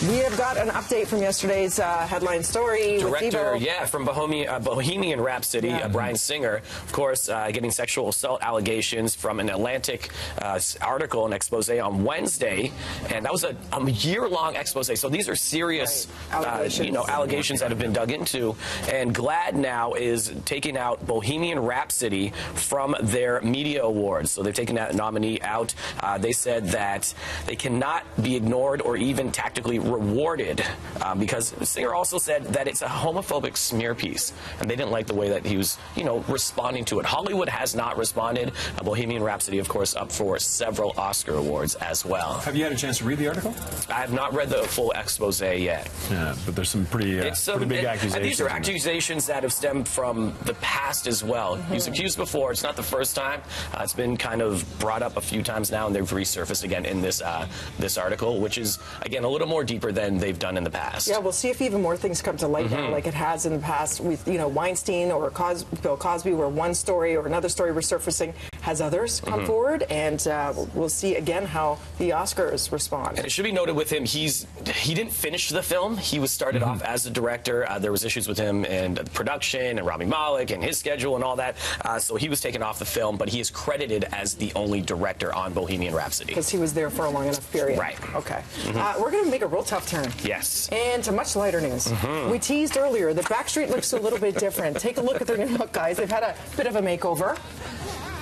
We have got an update from yesterday's headline story. Director, from Bohemian Rhapsody, Bryan Singer, of course, getting sexual assault allegations from an Atlantic article, an expose on Wednesday, and that was a year-long expose. So these are serious, allegations that have been dug into. And GLAAD now is taking out Bohemian Rhapsody from their media awards. So they've taken that nominee out. They said that they cannot be ignored or even tactically rewarded because Singer also said that it's a homophobic smear piece, and they didn't like the way that he was, responding to it. Hollywood has not responded. Bohemian Rhapsody, of course, up for several Oscar awards as well. Have you had a chance to read the article? I have not read the full expose yet. Yeah, but there's some pretty big accusations. And these are accusations that have stemmed from the past as well. He was accused before. It's not the first time. It's been kind of brought up a few times now, and they've resurfaced again in this this article, which is, again, a little more deeper than they've done in the past. Yeah, we'll see if even more things come to light now, like it has in the past with, Weinstein or Bill Cosby, where one story or another story resurfacing has others come forward, and we'll see again how the Oscars respond. And it should be noted with him, he didn't finish the film. He was started off as a director. There was issues with him and production and Rami Malek and his schedule and all that. So he was taken off the film, but he is credited as the only director on Bohemian Rhapsody. Because he was there for a long enough period. Right. Okay. We're going to make a real tough turn. Yes. And to much lighter news. We teased earlier that Backstreet looks a little bit different. Take a look at their new look, guys. They've had a bit of a makeover.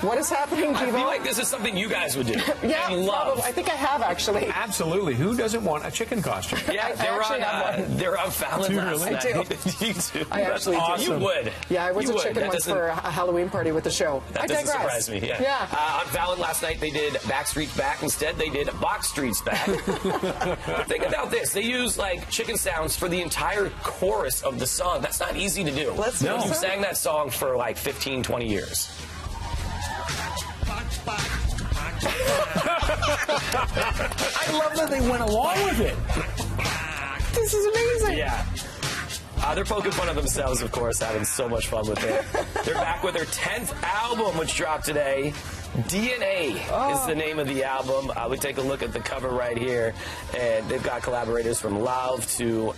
What is happening, Devo? I feel like this is something you guys would do. Yeah, and love. I think I have, actually. Absolutely. Who doesn't want a chicken costume? Yeah, they're on Fallon last night. I do. You do. I actually do. You would. Yeah, I was a chicken once for a Halloween party with the show. That doesn't surprise me. Yeah. On Fallon last night, they did Backstreet's Back. Instead, they did Box Street's Back. Think about this. They use, chicken sounds for the entire chorus of the song. That's not easy to do. You've sang that song for, 15, 20 years. I love that they went along with it. This is amazing. Yeah. They're poking fun of themselves, of course, having so much fun with it. They're back with their 10th album, which dropped today. DNA is the name of the album. We take a look at the cover right here, and they've got collaborators from Lauv to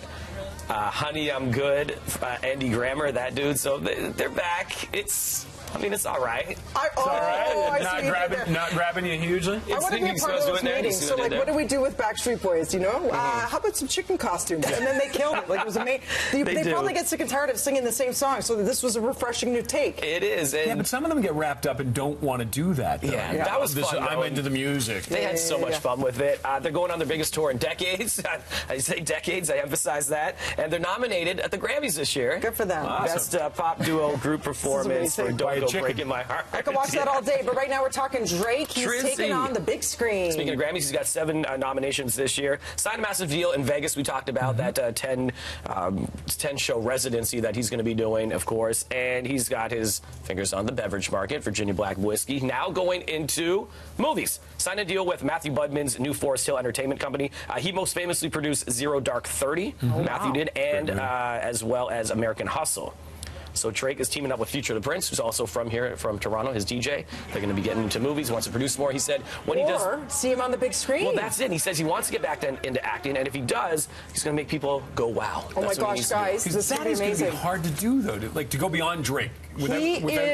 Honey, I'm Good, Andy Grammer, that dude. So they're back. It's all right. It's all right. Not grabbing you hugely. I want to be a part of those meetings. So, what do we do with Backstreet Boys? How about some chicken costumes? And then they killed it. It was amazing. They probably get sick and tired of singing the same song. So this was a refreshing new take. It is. And but some of them get wrapped up and don't want to do that. Though. Yeah, that was fun. I'm into the music. They had so much fun with it. They're going on their biggest tour in decades. I say decades. I emphasize that. And they're nominated at the Grammys this year. Good for them. Awesome. Best pop duo group performance for Don't Go Breaking My Heart. I could watch that all day, but right now we're talking Drake. He's taking on the big screen. Speaking of Grammys, he's got 7 nominations this year. Signed a massive deal in Vegas. We talked about that 10-show residency that he's going to be doing, of course. And he's got his fingers on the beverage market, Virginia Black Whiskey. Now going into movies. Signed a deal with Matthew Budman's New Forest Hill Entertainment Company. He most famously produced Zero Dark 30. Matthew did, and as well as American Hustle. So Drake is teaming up with Future the Prince, who's also from here, from Toronto, his DJ. They're going to be getting into movies. He wants to produce more. He said when he does, see him on the big screen. Well, that's it. He says he wants to get back into acting, and if he does, he's going to make people go, wow. Oh my gosh, guys, this is going to be hard to do, though, to go beyond Drake without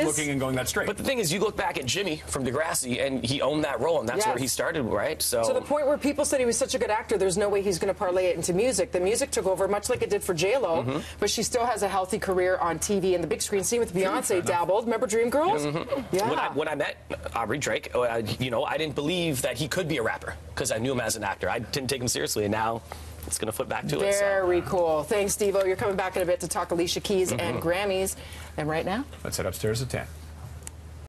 looking and going that straight. But the thing is, you look back at Jimmy from Degrassi, and he owned that role, and that's where he started, right? So to the point where people said he was such a good actor, there's no way he's going to parlay it into music. The music took over, much like it did for J-Lo, but she still has a healthy career on TV and the big screen. Same with Beyonce dabbled. Remember Dreamgirls? Yeah. When I met Aubrey Drake, I didn't believe that he could be a rapper because I knew him as an actor. I didn't take him seriously, and now it's going to flip back to it. Very cool. Thanks, Devo. You're coming back in a bit to talk Alicia Keys and Grammys. And right now, let's head upstairs at 10.